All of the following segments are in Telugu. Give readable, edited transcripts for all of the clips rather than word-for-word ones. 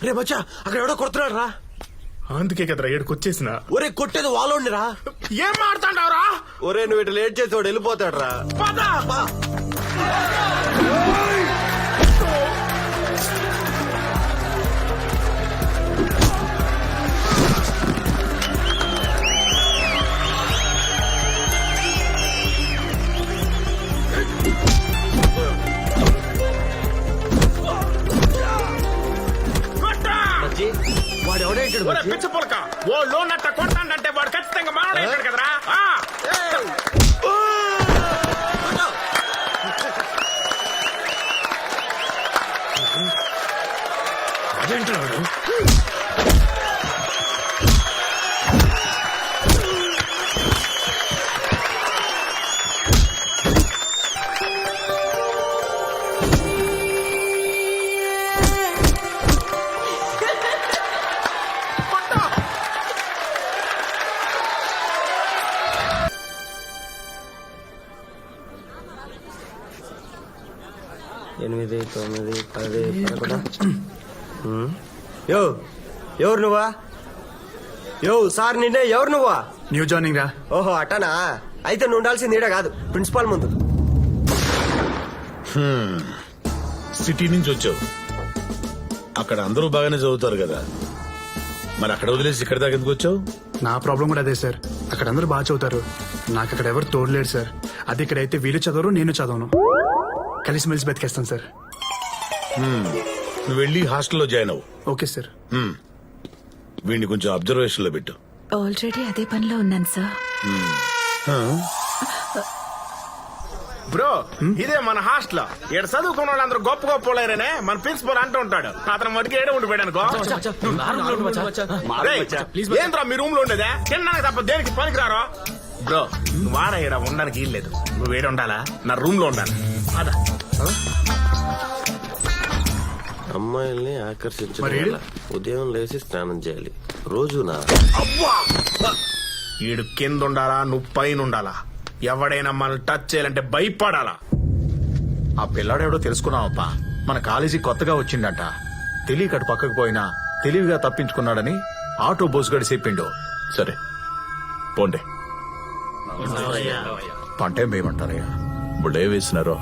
రే మచ్చా అక్కడ ఎవడో కొడుతున్నాడు రా. అందుకే కదరా ఏడుకొచ్చేసిన. ఒరే కొట్టేది వాళ్ళోండి రా. ఏం మాడుతాండవరా? ఒరే నువ్వు ఇట్లా లేట్ చేసి వాడు వెళ్ళిపోతాడు రా. వాడు ఎవడేంటాడు పిచ్చ పొలక ఓ లోన్ అట్ట కొట్టాడంటే వాడు ఖచ్చితంగా మాట్లాడాడు కదరా. అదేంటాడు ఎనిమిది తొమ్మిది పది యో ఎవరు నువ్వా? యో సార్ నిన్నే ఎవరు నువ్వా? న్యూ జాయినింగ్ రా. ఓహో అట్టనా? అయితే నువ్వు ఉండాల్సింది ఈడ కాదు ప్రిన్సిపాల్ ముందు. సిటీ నుంచి వచ్చావు, అక్కడ అందరూ బాగానే చదువుతారు కదా, మరి అక్కడ వదిలేసి ఇక్కడ దాకా ఎందుకు వచ్చావు? నా ప్రాబ్లం కూడా అదే సార్. అక్కడ అందరూ బాగా చదువుతారు, నాకు అక్కడ ఎవరు తోడలేరు సార్. అది ఇక్కడైతే వీళ్ళు చదవరు, నేను చదవను. కలిసిమెలిసి బతికేస్తాను సార్. నువ్వు వెళ్ళి హాస్టల్లో జాయిన్ అవ్వు. Okay sir. వీడిని కొంచెం అబ్జర్వేషన్ లో పెట్టు. ఆల్రెడీ అదే పనిలో ఉన్నాను సార్. బ్రో ఇదే మన హాస్టల్. ఇక్కడ చదువుకున్న వాళ్ళందరూ గొప్ప గొప్ప వాళ్ళనే మన ప్రిన్సిపల్ అంటూ ఉంటాడు. అతను మటుకు ఏడే ఉండిపోయాడు అనుకో. ఏంద్రా మీ రూమ్ లో ఉండేదే? తిన్నాక తప్ప దేనికి పనికిరారో. బ్రో నువ్వు వాడ ఇక్కడ ఉండడానికి వీల్లేదు. నువ్వు ఏడు ఉండాలా? నా రూమ్ లో ఉండాలి. అదా అమ్మాయిల్ని ఆకర్షించాలి. ఉదయం లేచి స్నానం చేయాలి రోజునా? అవ్వా ఈడు కింద ఉండాలా, నువ్వు పైన ఉండాలా. ఎవడైనా మనల్ని టచ్ చేయాలంటే భయపడాలా. ఆ పిల్లాడెవడో తెలుసుకున్నావప్పా. మన కాలేజీ కొత్తగా వచ్చిండట. తెలియకటు పక్కకు పోయినా తెలివిగా తప్పించుకున్నాడని ఆటో బోసుగడి చెప్పిండు. సరే పోండి. పంటేం వేయమంటారయ్యా? ఇప్పుడు ఏ వేసినారో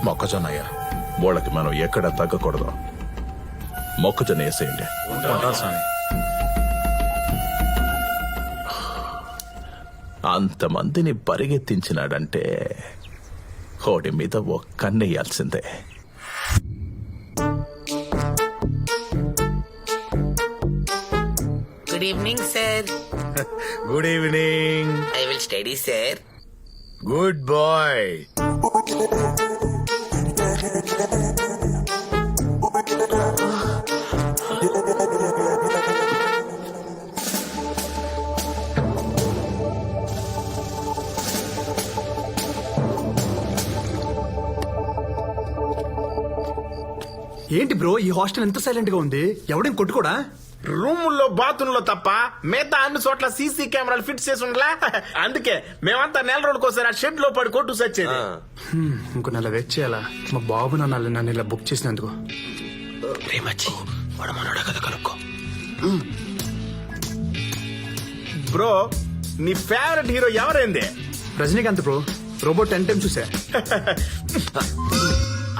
మొక్కజొన్నయ్యా. వాళ్ళకి మనం ఎక్కడ తగ్గకూడదు. మొక్కజొన్న వేసేయండి. ఉంటారు స్వామి. అంతమందిని పరిగెత్తించినాడంటే హోడి మీద ఓ కన్నెయ్యాల్సిందే. Good evening, sir. Good evening. I will study, sir. Good boy. ఏంటి బ్రో ఈ హాస్టల్ ఎంత సైలెంట్ గా ఉంది? ఎవడేం కొట్టుకోడా? రూముల్లో బాత్రూంలో తప్ప మిగతా అన్ని చోట్ల సీసీ కెమెరాలు ఫిట్ చేసి ఉండలా. అందుకే మేమంతా నెల రోజులకోసారి ఆ షెడ్ లో పడి కొట్టు సచ్చేది. ఇంకో నెల వెయిట్ చేయాలా? మా బాబు నన్ను ఇలా బుక్ చేసినందుకు. బ్రో నీ ఫేవరెట్ హీరో ఎవరైంది? రజనీకాంత్ బ్రో. రోబోట్ 10 times చూసా.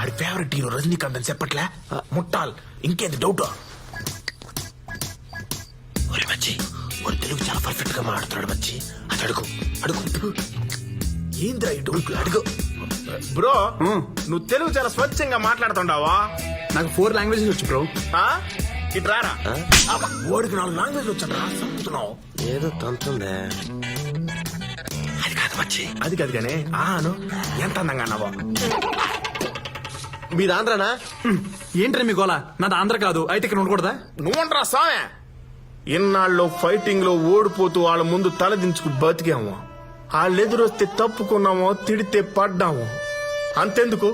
ఆడి ఫేవరెట్ హీరో రజనీకాంత్ అని చెప్పట్లే ముట్టాల్. ఇంకేంది డౌట్? ఒరే మచ్చి వాడు తెలుగు చాలా పర్ఫెక్ట్ గా మాట్లాడుతున్నాడు మచ్చి. అది అడుగు అడుగు. ఏంద్రా ఈ డౌట్? అడుగు బ్రో. నువ్వు తెలుగు చాలా స్వచ్ఛంగా మాట్లాడుతుండావా? నాకు 4 languages వచ్చు బ్రో. ఇట్రారా. ఓడికి 4 లాంగ్వేజ్ వచ్చారా? చదువుతున్నావు ఏదో తంతుందే. అది కాదు మచ్చి, అది కాదు కానీ ఆను ఎంత అందంగా అన్నావో. మీరు ఆంధ్రానా? ఏంటని మీ గోలా? నాది ఆంధ్ర కాదు, అయితే ఇక్కడ ఉండకూడదా? నువ్వుండ్రా సామే. ఇన్నాళ్ళు ఫైటింగ్ లో ఓడిపోతూ వాళ్ళ ముందు తలదించుకు బతికాము. వాళ్ళు ఎదురొస్తే తప్పుకున్నామో, తిడితే పడ్డాము. అంతెందుకు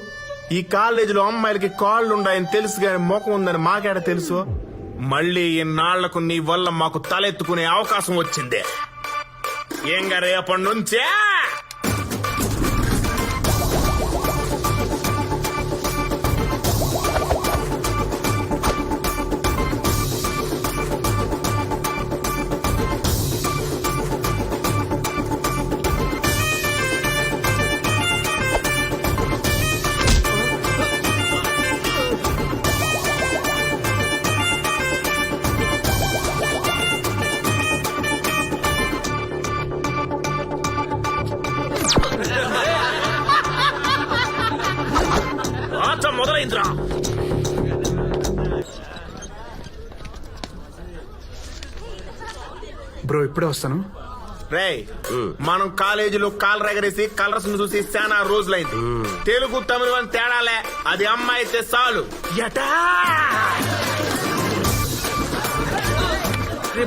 ఈ కాలేజీలో అమ్మాయిలకి కాళ్ళుండాయని తెలుసు గాని ముఖం ఉందని మాకేడ తెలుసు. మళ్ళీ ఇన్నాళ్లకు నీ వల్ల మాకు తలెత్తుకునే అవకాశం వచ్చింది. ఏంగా రేపటి నుంచే మొదలైందిరా. బ్రో ఇప్పుడే వస్తాను. రేయ్, మనం కాలేజీలో కాలర్ ఎగరేసి కలర్స్ ను చూసి చాలా రోజులైంది. తెలుగు తమిళ అని తేడాలే, అది అమ్మాయి అయితే చాలు. ఎటా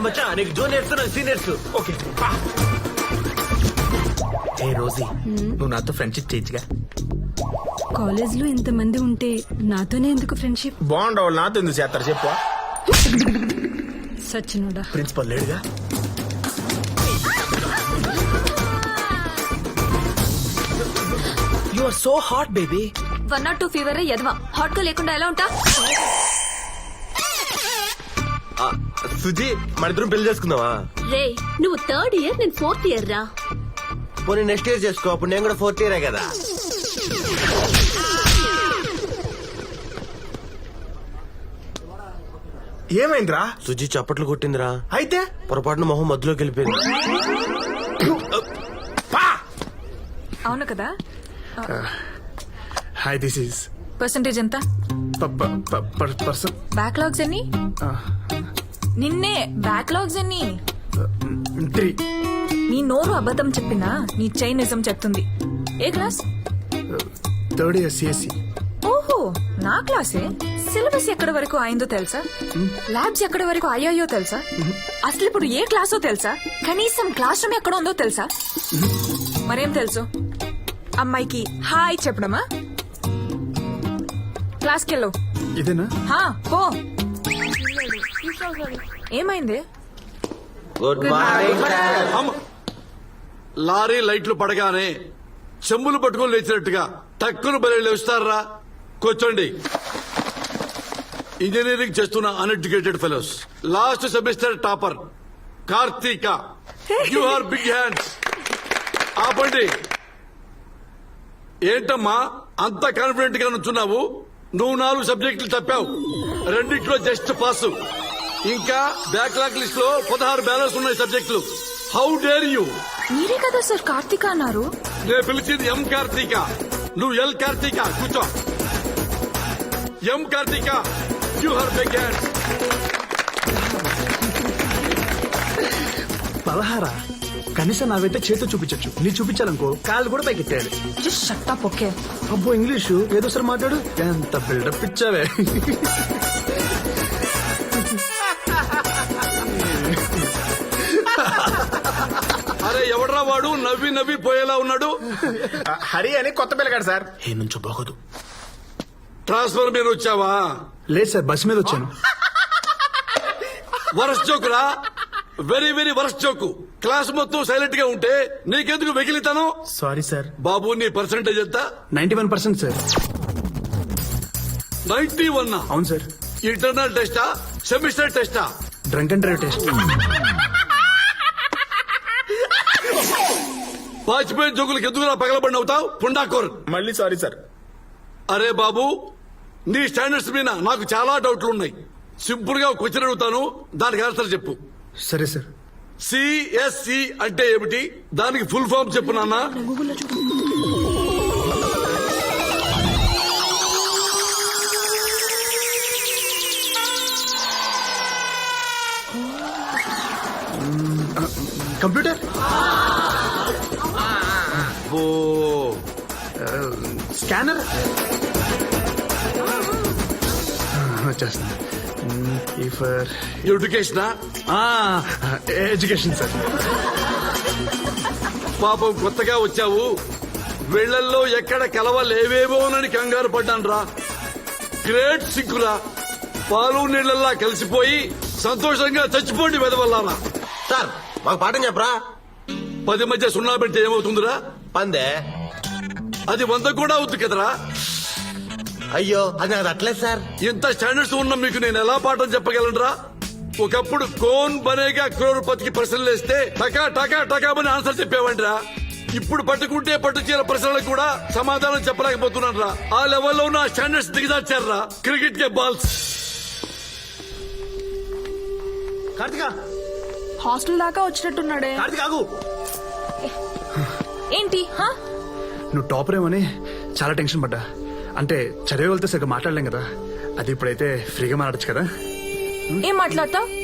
మచ్చా నీకు జూనియర్స్ సీనియర్స్. ఓకే పా. ఏ రోజీ, నువ్వు నాతో ఫ్రెండ్షిప్ చేయొచ్చుగా. కాలేజ్ లో ఇంతమంది ఉంటే నాతోనే ఎందుకు ఫ్రెండ్షిప్? బాగుండవు, నాతో ఎందుకు చేస్తారు చెప్పు. సచ్చినోడా. ప్రిన్సిపల్ లేడుగా. You are so hot baby. 102 fever ఎదవా. హాట్ గా లేకుండా ఎలా ఉంటా? సుజీ మన ఇద్దరం పెళ్లి చేసుకుందావా? రే నువ్వు 3rd ఇయర్ నేను 4th ఇయర్ రా. పోనీ నెక్స్ట్ ఇయర్ చేసుకో, అప్పుడు నేను కూడా 4th ఇయరే కదా. ఏమైందిరా? సుజీ చప్పట్లు కొట్టిందిరా. అయితే పొరపాటున మొహం మధ్యలోకి వెళ్ళిపోయింది. పా. అవును కదా. హాయ్ దిస్ ఈస్ పర్సంటేజ్ ఎంత? పర్సన్ బ్యాక్లాగ్స్ ఎన్ని? నిన్నే బ్యాక్లాగ్స్ ఎన్ని? 3. నీ నోరు అబద్ధం చెప్పినా నీ చైన్ నిజం చెప్తుంది. ఏ క్లాస్? 3rd year CSC. ఓహో నా క్లాసే. సిలబస్ ఎక్కడి వరకు అయిందో తెలుసా? ల్యాబ్స్ ఎక్కడి వరకు అయ్యాయో తెలుసా? అసలు ఇప్పుడు ఏ క్లాసో తెలుసా? కనీసం క్లాస్ రూమ్ ఎక్కడ ఉందో తెలుసా? మరేం తెలుసు? అమ్మాయికి హాయ్ చెప్పడమా? క్లాస్కి వెళ్ళు. ఇదేనా? హా పో. ఏమైంది? Good morning. లారీ లైట్లు పడగానే చెంబులు పట్టుకొని లేచినట్టుగా టక్కును బలి లేస్తారా? కూర్చోండి. ఇంజనీరింగ్ చేస్తున్న uneducated fellows, last semester topper Karthika, you are big hands. ఆపండి. ఏంటమ్మా అంత కాన్ఫిడెంట్ గా నుంచున్నావు? నువ్వు 4 సబ్జెక్టులు తప్పావు, 2 జస్ట్ పాస్. ఇంకా బ్యాక్లాగ్ లిస్ట్ లో 16 బ్యాలెన్స్ ఉన్నాయి సబ్జెక్టులు. How dare you? మీరే కదా సార్ కార్తీక అన్నారు. నేను పిలిచింది ఎం కార్తీక, నువ్వు ఎల్ కార్తీక. కూర్చో. M Karthika, you are big hands. 16? కనీసం నావైతే చేతితో చూపించచ్చు, నీ చూపించాలనుకో కాళ్ళు కూడా పైకెట్టాడు. Just shut up. ఓకే. అబ్బో ఇంగ్లీషు ఏదో సార్ మాట్లాడు. ఎంత బిల్డప్ ఇచ్చావే. అరే ఎవడ్రా వాడు నవ్వి నవ్వి పోయేలా ఉన్నాడు? హరి అని కొత్త పిల్లగాడు సార్. ఏ నుంచో బాగోదు. ట్రాన్స్ఫర్ మీద వచ్చావా? లేదు సార్ బస్ మీద వచ్చాను. వరస్ట్ జోకురా, very very worst joke. Class మొత్తం సైలెంట్ గా ఉంటే నీకెందుకు వెకిలితాను? Sorry sir. బాబు నీ పర్సెంటేజ్ ఎంత? 91% సార్. 91? అవును సార్. ఇంటర్నల్ టెస్టా, సెమిస్టర్ టెస్టా? Drunk and drive test. Vajpayee జోకులకు ఎందుకు పగలబడి అవుతావు పుండాకోర్? మళ్ళీ సారీ సార్. అరే బాబు, నీ స్టాండర్డ్స్ మీద నాకు చాలా డౌట్లు ఉన్నాయి. సింపుల్ గా క్వశ్చన్ అడుగుతాను, దానికి ఆన్సర్ చెప్పు. సరే సార్. సిఎస్సి అంటే ఏమిటి? దానికి ఫుల్ ఫామ్ చెప్పు నాన్న. కంప్యూటర్ ఓ స్కానర్ వచ్చేస్తుంది. ఫర్ ఎడ్యుకేషనా? Education sir. పాపం కొత్తగా వచ్చావు, వీళ్లల్లో ఎక్కడ కలవలేవేమోనని కంగారు పడ్డాను రా. గ్రేట్ సిక్కురా, పాలు నీళ్లల్లా కలిసిపోయి సంతోషంగా చచ్చిపోండి వెదవల్లారా. సార్ మాకు పాఠం చెప్పరా? 10 మధ్య 0 పెడితే ఏమవుతుందిరా? పందే. అది 100 కూడా అవుతుంది కదరా. అయ్యో అది నాకు అట్లేదు సార్. ఇంత స్టాండర్డ్స్ ఉన్న మీకు నేను ఎలా పాఠం చెప్పగలనురా? ఒకప్పుడు కోన్ బనేగా క్రోర్పతికి ప్రశ్నలు వేస్తే టకా టకా టకామని ఆన్సర్ చెప్పేవండిరా. ఇప్పుడు పట్టుకుంటే పట్టుచీర ప్రశ్నలకు కూడా సమాధానం చెప్పలేకపోతున్నాను రా. ఆ లెవెల్లో ఉన్న స్టాండర్డ్స్ దిగజార్చారా. క్రికెట్ కే బాల్స్. కార్తిక హాస్టల్ దాకా వచ్చినట్టున్నాడే. కార్తిక్ ఆగు. ఏంటి? నువ్వు టాపర్ ఏమని చాలా టెన్షన్ పడ్డా. అంటే చదివే వాళ్ళతో సరిగ్గా మాట్లాడలేం కదా, అది ఇప్పుడైతే ఫ్రీగా మాట్లాడచ్చు కదా. ఏం మాట్లాడతావు?